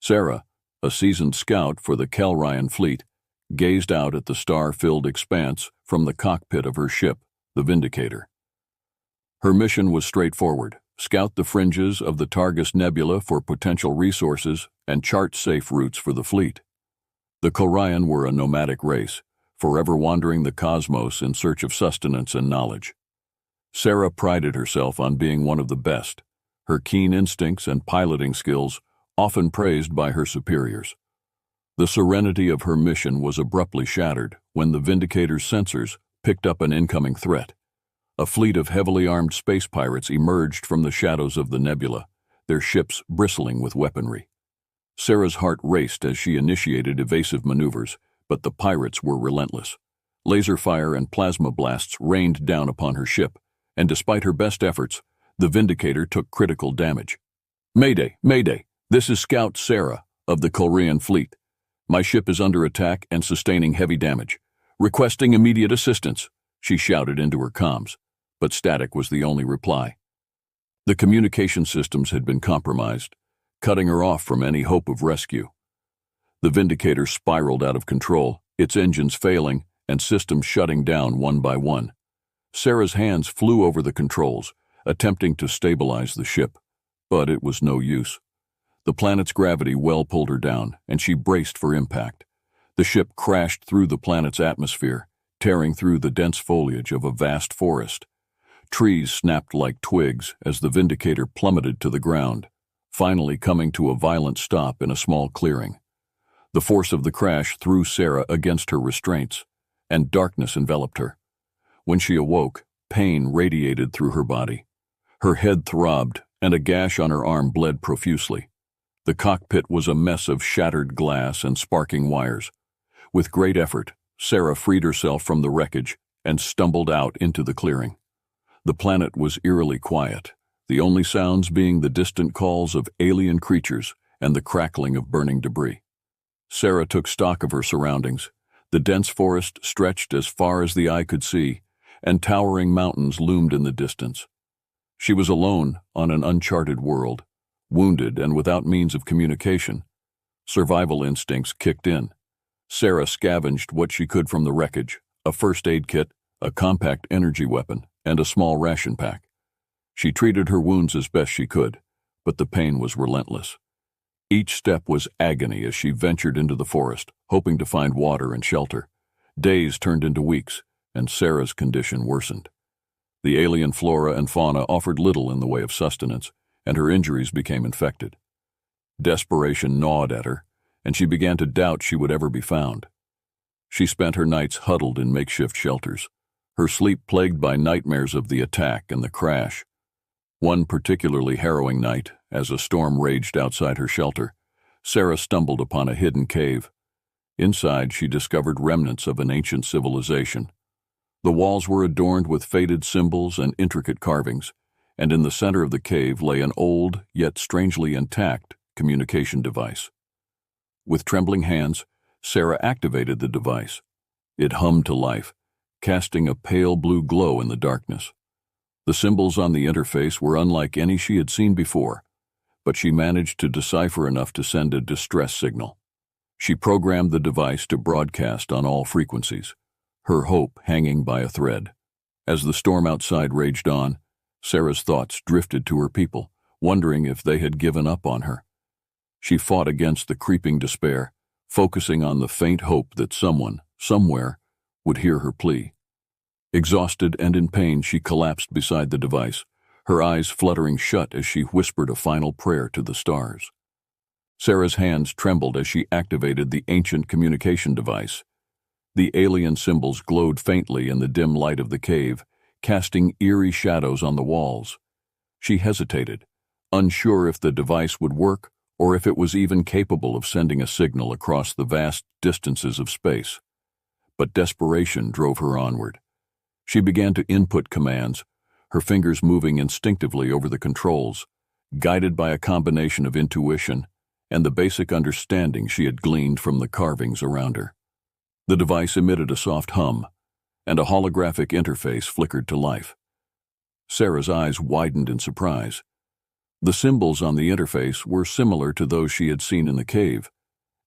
Sarah, a seasoned scout for the Kelryan fleet, gazed out at the star-filled expanse from the cockpit of her ship, the Vindicator. Her mission was straightforward: scout the fringes of the Targus Nebula for potential resources and chart safe routes for the fleet. The Coran were a nomadic race, forever wandering the cosmos in search of sustenance and knowledge. Sarah prided herself on being one of the best, her keen instincts and piloting skills often praised by her superiors. The serenity of her mission was abruptly shattered when the Vindicator's sensors picked up an incoming threat. A fleet of heavily armed space pirates emerged from the shadows of the nebula, their ships bristling with weaponry. Sarah's heart raced as she initiated evasive maneuvers, but the pirates were relentless. Laser fire and plasma blasts rained down upon her ship, and despite her best efforts, the Vindicator took critical damage. "Mayday! Mayday! This is Scout Sarah of the Korean fleet. My ship is under attack and sustaining heavy damage. Requesting immediate assistance," she shouted into her comms, but static was the only reply. The communication systems had been compromised, cutting her off from any hope of rescue. The Vindicator spiraled out of control, its engines failing and systems shutting down one by one. Sarah's hands flew over the controls, attempting to stabilize the ship, but it was no use. The planet's gravity well pulled her down, and she braced for impact. The ship crashed through the planet's atmosphere, tearing through the dense foliage of a vast forest. Trees snapped like twigs as the Vindicator plummeted to the ground, finally coming to a violent stop in a small clearing. The force of the crash threw Sarah against her restraints, and darkness enveloped her. When she awoke, pain radiated through her body. Her head throbbed, and a gash on her arm bled profusely. The cockpit was a mess of shattered glass and sparking wires. With great effort, Sarah freed herself from the wreckage and stumbled out into the clearing. The planet was eerily quiet, the only sounds being the distant calls of alien creatures and the crackling of burning debris. Sarah took stock of her surroundings. The dense forest stretched as far as the eye could see, and towering mountains loomed in the distance. She was alone on an uncharted world, wounded and without means of communication. Survival instincts kicked in. Sarah scavenged what she could from the wreckage: a first aid kit, a compact energy weapon, and a small ration pack. She treated her wounds as best she could, but the pain was relentless. Each step was agony as she ventured into the forest, hoping to find water and shelter. Days turned into weeks, and Sarah's condition worsened. The alien flora and fauna offered little in the way of sustenance, and her injuries became infected. Desperation gnawed at her, and she began to doubt she would ever be found. She spent her nights huddled in makeshift shelters, her sleep plagued by nightmares of the attack and the crash. One particularly harrowing night, as a storm raged outside her shelter, Sarah stumbled upon a hidden cave. Inside, she discovered remnants of an ancient civilization. The walls were adorned with faded symbols and intricate carvings, and in the center of the cave lay an old, yet strangely intact, communication device. With trembling hands, Sarah activated the device. It hummed to life, casting a pale blue glow in the darkness. The symbols on the interface were unlike any she had seen before, but she managed to decipher enough to send a distress signal. She programmed the device to broadcast on all frequencies, her hope hanging by a thread. As the storm outside raged on, Sarah's thoughts drifted to her people, wondering if they had given up on her. She fought against the creeping despair, focusing on the faint hope that someone, somewhere, would hear her plea. Exhausted and in pain, she collapsed beside the device, her eyes fluttering shut as she whispered a final prayer to the stars. Sarah's hands trembled as she activated the ancient communication device. The alien symbols glowed faintly in the dim light of the cave, casting eerie shadows on the walls. She hesitated, unsure if the device would work or if it was even capable of sending a signal across the vast distances of space. But desperation drove her onward. She began to input commands, her fingers moving instinctively over the controls, guided by a combination of intuition and the basic understanding she had gleaned from the carvings around her. The device emitted a soft hum, and a holographic interface flickered to life. Sarah's eyes widened in surprise. The symbols on the interface were similar to those she had seen in the cave,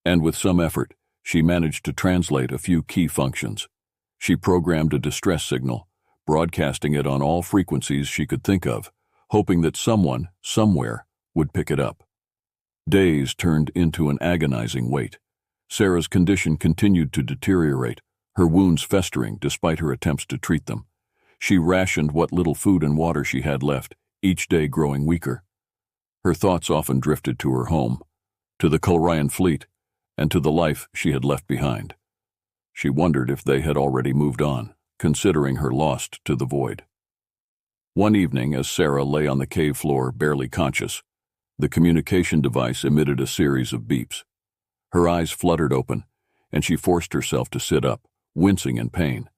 and with some effort, she managed to translate a few key functions. She programmed a distress signal, broadcasting it on all frequencies she could think of, hoping that someone, somewhere, would pick it up. Days turned into an agonizing wait. Sarah's condition continued to deteriorate, her wounds festering despite her attempts to treat them. She rationed what little food and water she had left, each day growing weaker. Her thoughts often drifted to her home, to the Coran fleet, and to the life she had left behind. She wondered if they had already moved on, considering her lost to the void. One evening, as Sarah lay on the cave floor, barely conscious, the communication device emitted a series of beeps. Her eyes fluttered open, and she forced herself to sit up, wincing in pain.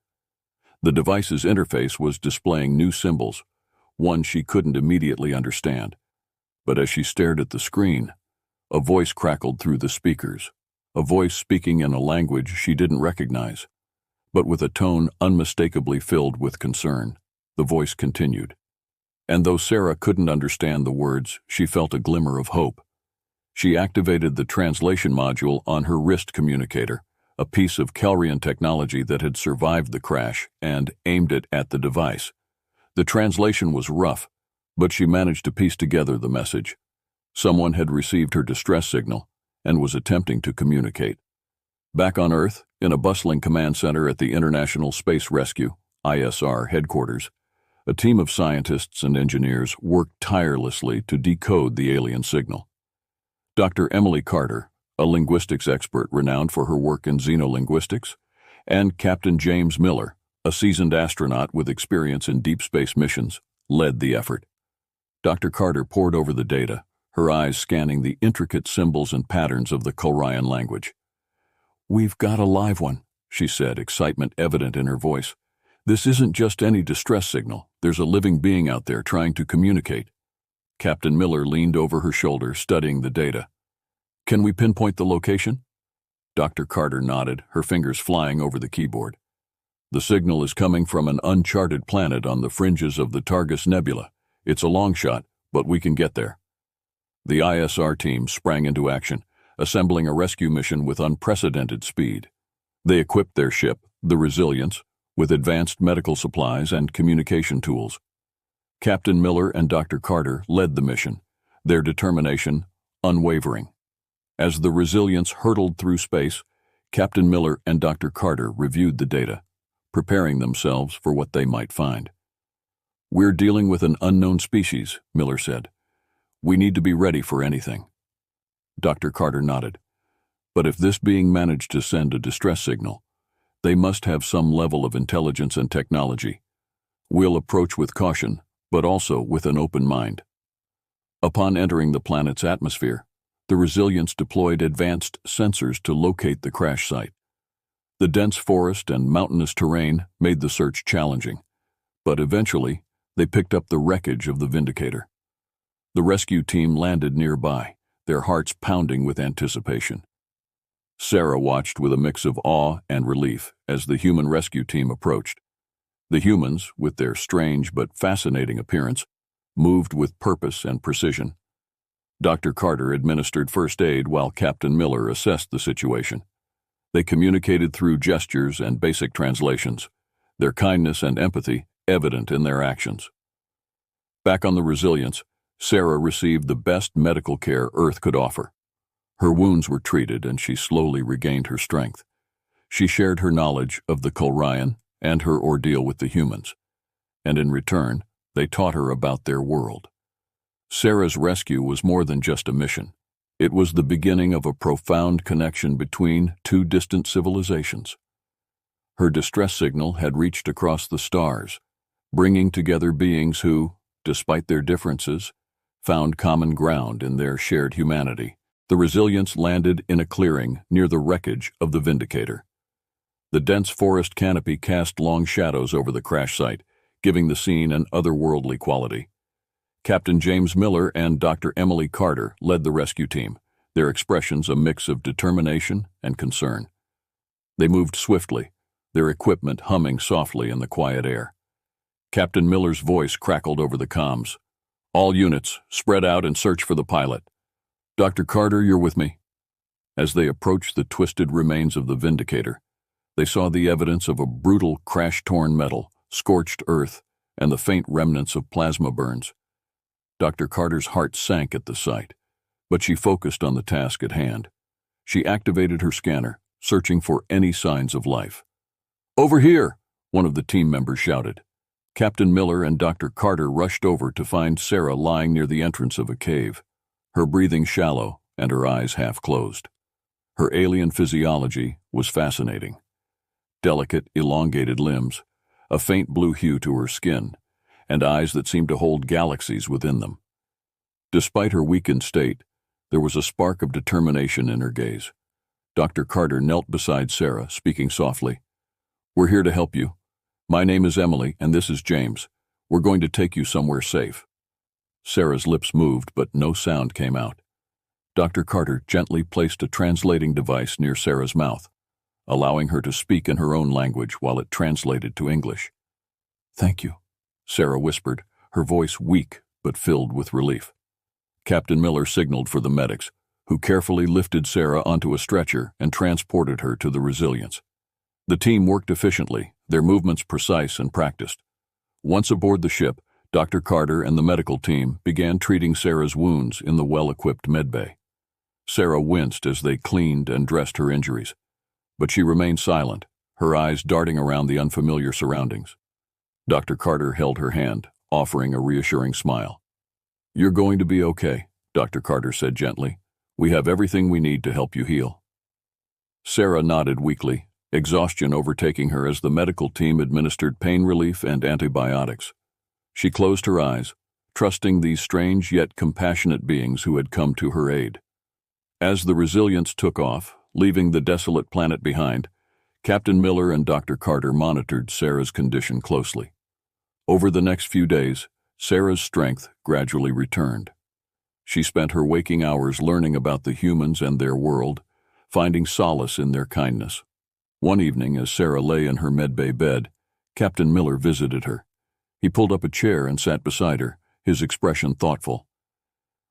The device's interface was displaying new symbols, one she couldn't immediately understand. But as she stared at the screen, a voice crackled through the speakers, a voice speaking in a language she didn't recognize, but with a tone unmistakably filled with concern. The voice continued. And though Sarah couldn't understand the words, she felt a glimmer of hope. She activated the translation module on her wrist communicator, a piece of Kelrian technology that had survived the crash, and aimed it at the device. The translation was rough, but she managed to piece together the message. Someone had received her distress signal and was attempting to communicate. Back on Earth, in a bustling command center at the International Space Rescue, ISR headquarters, a team of scientists and engineers worked tirelessly to decode the alien signal. Dr. Emily Carter, a linguistics expert renowned for her work in xenolinguistics, and Captain James Miller, a seasoned astronaut with experience in deep space missions, led the effort. Dr. Carter pored over the data, her eyes scanning the intricate symbols and patterns of the Korean language. "We've got a live one," she said, excitement evident in her voice. "This isn't just any distress signal. There's a living being out there trying to communicate." Captain Miller leaned over her shoulder, studying the data. "Can we pinpoint the location?" Dr. Carter nodded, her fingers flying over the keyboard. "The signal is coming from an uncharted planet on the fringes of the Targus Nebula. It's a long shot, but we can get there." The ISR team sprang into action, assembling a rescue mission with unprecedented speed. They equipped their ship, the Resilience, with advanced medical supplies and communication tools. Captain Miller and Dr. Carter led the mission, their determination unwavering. As the Resilience hurtled through space, Captain Miller and Dr. Carter reviewed the data, preparing themselves for what they might find. "We're dealing with an unknown species," Miller said. "We need to be ready for anything." Dr. Carter nodded. "But if this being managed to send a distress signal, they must have some level of intelligence and technology. We'll approach with caution, but also with an open mind." Upon entering the planet's atmosphere, the Resilience deployed advanced sensors to locate the crash site. The dense forest and mountainous terrain made the search challenging, but eventually they picked up the wreckage of the Vindicator. The rescue team landed nearby, their hearts pounding with anticipation. Sarah watched with a mix of awe and relief as the human rescue team approached. The humans, with their strange but fascinating appearance, moved with purpose and precision. Dr. Carter administered first aid while Captain Miller assessed the situation. They communicated through gestures and basic translations, their kindness and empathy evident in their actions. Back on the Resilience, Sarah received the best medical care Earth could offer. Her wounds were treated and she slowly regained her strength. She shared her knowledge of the Koran and her ordeal with the humans, and in return, they taught her about their world. Sarah's rescue was more than just a mission. It was the beginning of a profound connection between two distant civilizations. Her distress signal had reached across the stars, bringing together beings who, despite their differences, found common ground in their shared humanity. The Resilience landed in a clearing near the wreckage of the Vindicator. The dense forest canopy cast long shadows over the crash site, giving the scene an otherworldly quality. Captain James Miller and Dr. Emily Carter led the rescue team, their expressions a mix of determination and concern. They moved swiftly, their equipment humming softly in the quiet air. Captain Miller's voice crackled over the comms. All units, spread out and search for the pilot. Dr. Carter, you're with me." As they approached the twisted remains of the Vindicator, they saw the evidence of a brutal crash-torn metal, scorched earth, and the faint remnants of plasma burns. Dr. Carter's heart sank at the sight, but she focused on the task at hand. She activated her scanner, searching for any signs of life. "Over here!" one of the team members shouted. Captain Miller and Dr. Carter rushed over to find Sarah lying near the entrance of a cave, her breathing shallow and her eyes half closed. Her alien physiology was fascinating. Delicate, elongated limbs, a faint blue hue to her skin, and eyes that seemed to hold galaxies within them. Despite her weakened state, there was a spark of determination in her gaze. Dr. Carter knelt beside Sarah, speaking softly. "We're here to help you. My name is Emily, and this is James. We're going to take you somewhere safe." Sarah's lips moved, but no sound came out. Dr. Carter gently placed a translating device near Sarah's mouth, allowing her to speak in her own language while it translated to English. "Thank you," Sarah whispered, her voice weak but filled with relief. Captain Miller signaled for the medics, who carefully lifted Sarah onto a stretcher and transported her to the Resilience. The team worked efficiently, their movements precise and practiced. Once aboard the ship, Dr. Carter and the medical team began treating Sarah's wounds in the well-equipped medbay. Sarah winced as they cleaned and dressed her injuries, but she remained silent, her eyes darting around the unfamiliar surroundings. Dr. Carter held her hand, offering a reassuring smile. "You're going to be okay," Dr. Carter said gently. "We have everything we need to help you heal." Sarah nodded weakly, exhaustion overtaking her as the medical team administered pain relief and antibiotics. She closed her eyes, trusting these strange yet compassionate beings who had come to her aid. As the Resilience took off, leaving the desolate planet behind, Captain Miller and Dr. Carter monitored Sarah's condition closely. Over the next few days, Sarah's strength gradually returned. She spent her waking hours learning about the humans and their world, finding solace in their kindness. One evening, as Sarah lay in her medbay bed, Captain Miller visited her. He pulled up a chair and sat beside her, his expression thoughtful.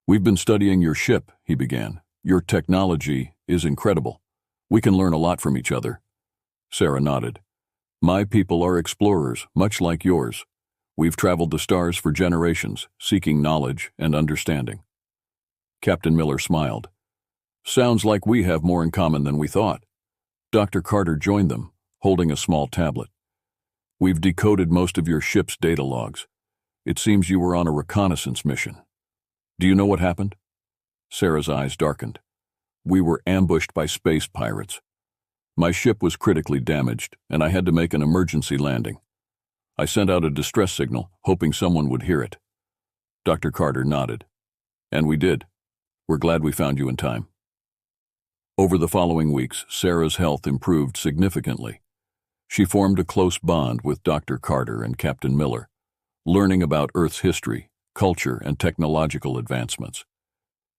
"We've been studying your ship," he began. "Your technology is incredible. We can learn a lot from each other." Sarah nodded. "My people are explorers, much like yours. We've traveled the stars for generations, seeking knowledge and understanding." Captain Miller smiled. "Sounds like we have more in common than we thought." Dr. Carter joined them, holding a small tablet. "We've decoded most of your ship's data logs. It seems you were on a reconnaissance mission. Do you know what happened?" Sarah's eyes darkened. "We were ambushed by space pirates. My ship was critically damaged, and I had to make an emergency landing. I sent out a distress signal, hoping someone would hear it." Dr. Carter nodded. "And we did. We're glad we found you in time." Over the following weeks, Sarah's health improved significantly. She formed a close bond with Dr. Carter and Captain Miller, learning about Earth's history, culture, and technological advancements.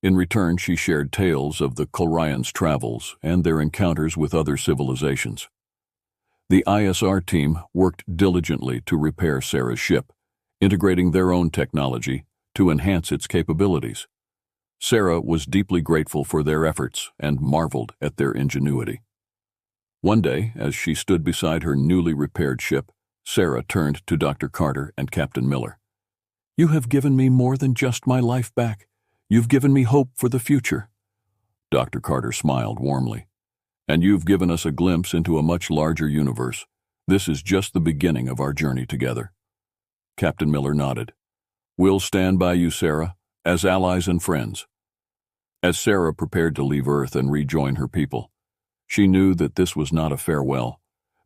In return, she shared tales of the Colrians' travels and their encounters with other civilizations. The ISR team worked diligently to repair Sarah's ship, integrating their own technology to enhance its capabilities. Sarah was deeply grateful for their efforts and marveled at their ingenuity. One day, as she stood beside her newly repaired ship, Sarah turned to Dr. Carter and Captain Miller. "You have given me more than just my life back. You've given me hope for the future." Dr. Carter smiled warmly. "And you've given us a glimpse into a much larger universe. This is just the beginning of our journey together." Captain Miller nodded. "We'll stand by you, Sarah, as allies and friends." As Sarah prepared to leave Earth and rejoin her people, she knew that this was not a farewell,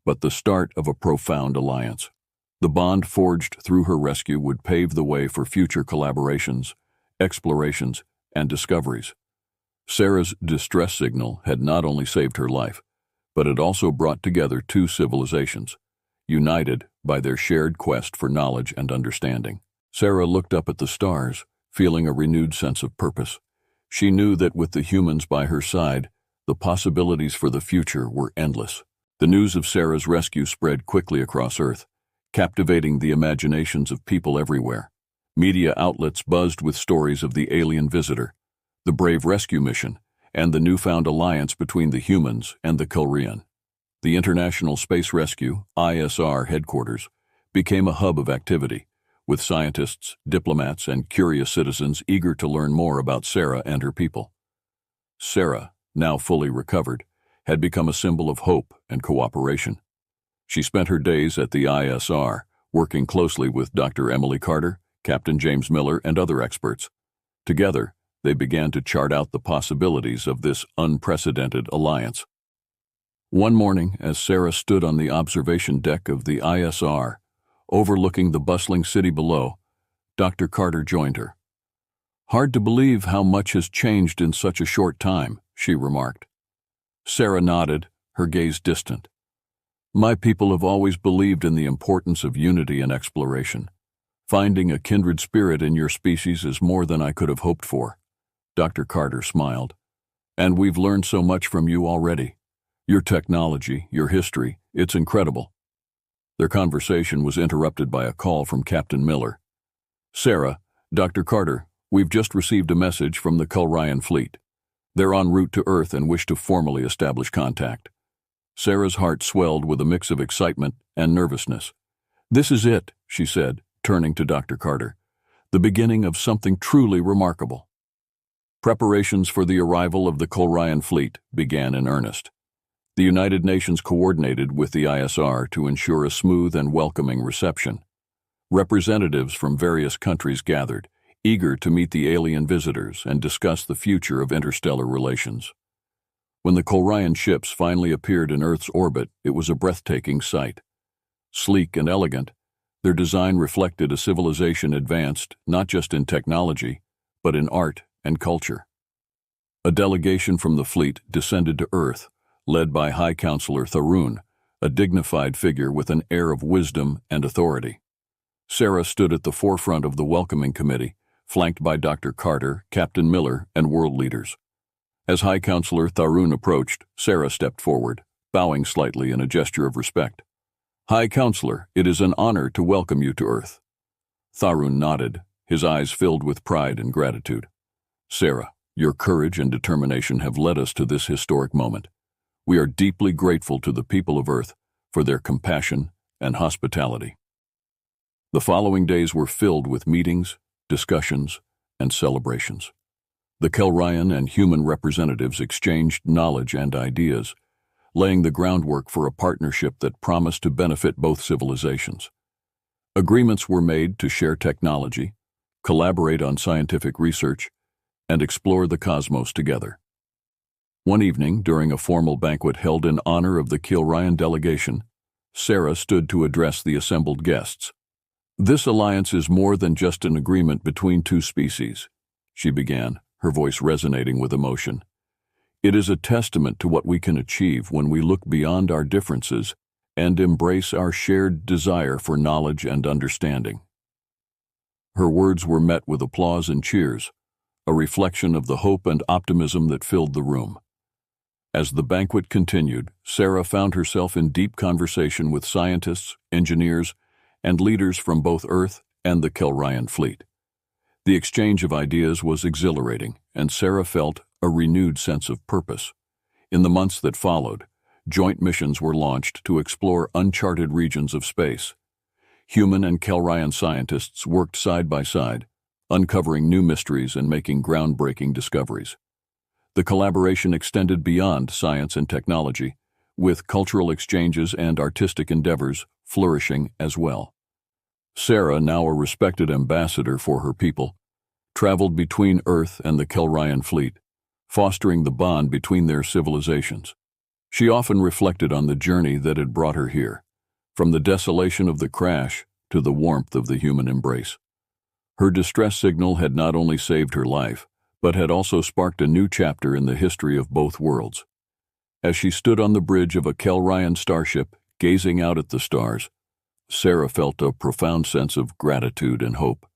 but the start of a profound alliance. The bond forged through her rescue would pave the way for future collaborations, explorations, and discoveries. Sarah's distress signal had not only saved her life, but it also brought together two civilizations, united by their shared quest for knowledge and understanding. Sarah looked up at the stars, feeling a renewed sense of purpose. She knew that with the humans by her side, the possibilities for the future were endless. The news of Sarah's rescue spread quickly across Earth, captivating the imaginations of people everywhere. Media outlets buzzed with stories of the alien visitor, the brave rescue mission, and the newfound alliance between the humans and the Coran. The International Space Rescue, ISR headquarters, became a hub of activity, with scientists, diplomats, and curious citizens eager to learn more about Sarah and her people. Sarah, now fully recovered, had become a symbol of hope and cooperation. She spent her days at the ISR, working closely with Dr. Emily Carter, Captain James Miller, and other experts. Together, they began to chart out the possibilities of this unprecedented alliance. One morning, as Sarah stood on the observation deck of the ISR, overlooking the bustling city below, Dr. Carter joined her. "Hard to believe how much has changed in such a short time," she remarked. Sarah nodded, her gaze distant. "My people have always believed in the importance of unity and exploration. Finding a kindred spirit in your species is more than I could have hoped for." Dr. Carter smiled. "And we've learned so much from you already. Your technology, your history, it's incredible." Their conversation was interrupted by a call from Captain Miller. "Sarah, Dr. Carter, we've just received a message from the Coran fleet. They're en route to Earth and wish to formally establish contact." Sarah's heart swelled with a mix of excitement and nervousness. "This is it," she said, turning to Dr. Carter. "The beginning of something truly remarkable." Preparations for the arrival of the Coran fleet began in earnest. The United Nations coordinated with the ISR to ensure a smooth and welcoming reception. Representatives from various countries gathered, eager to meet the alien visitors and discuss the future of interstellar relations. When the Coran ships finally appeared in Earth's orbit, it was a breathtaking sight. Sleek and elegant, their design reflected a civilization advanced not just in technology, but in art and culture. A delegation from the fleet descended to Earth, led by High Counselor Tharun, a dignified figure with an air of wisdom and authority. Sarah stood at the forefront of the welcoming committee, flanked by Dr. Carter, Captain Miller, and world leaders. As High Counselor Tharun approached, Sarah stepped forward, bowing slightly in a gesture of respect. "High Counselor, it is an honor to welcome you to Earth." Tharun nodded, his eyes filled with pride and gratitude. "Sarah, your courage and determination have led us to this historic moment. We are deeply grateful to the people of Earth for their compassion and hospitality." The following days were filled with meetings, discussions, and celebrations. The Kelryan and human representatives exchanged knowledge and ideas, laying the groundwork for a partnership that promised to benefit both civilizations. Agreements were made to share technology, collaborate on scientific research, and explore the cosmos together. One evening, during a formal banquet held in honor of the Kelryan delegation, Sarah stood to address the assembled guests. "This alliance is more than just an agreement between two species," she began, her voice resonating with emotion. "It is a testament to what we can achieve when we look beyond our differences and embrace our shared desire for knowledge and understanding." Her words were met with applause and cheers, a reflection of the hope and optimism that filled the room. As the banquet continued, Sarah found herself in deep conversation with scientists, engineers, and leaders from both Earth and the Kelryan fleet. The exchange of ideas was exhilarating, and Sarah felt a renewed sense of purpose. In the months that followed, joint missions were launched to explore uncharted regions of space. Human and Kelryan scientists worked side by side, uncovering new mysteries and making groundbreaking discoveries. The collaboration extended beyond science and technology, with cultural exchanges and artistic endeavors flourishing as well. Sarah, now a respected ambassador for her people, traveled between Earth and the Kelryan fleet, fostering the bond between their civilizations. She often reflected on the journey that had brought her here, from the desolation of the crash to the warmth of the human embrace. Her distress signal had not only saved her life, but had also sparked a new chapter in the history of both worlds. As she stood on the bridge of a Kelryan starship, gazing out at the stars, Sarah felt a profound sense of gratitude and hope.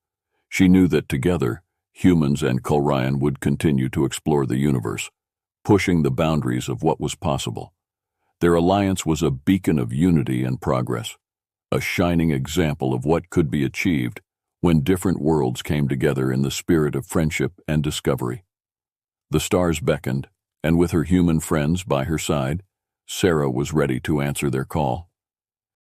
She knew that together, humans and Coran would continue to explore the universe, pushing the boundaries of what was possible. Their alliance was a beacon of unity and progress, a shining example of what could be achieved when different worlds came together in the spirit of friendship and discovery. The stars beckoned, and with her human friends by her side, Sarah was ready to answer their call.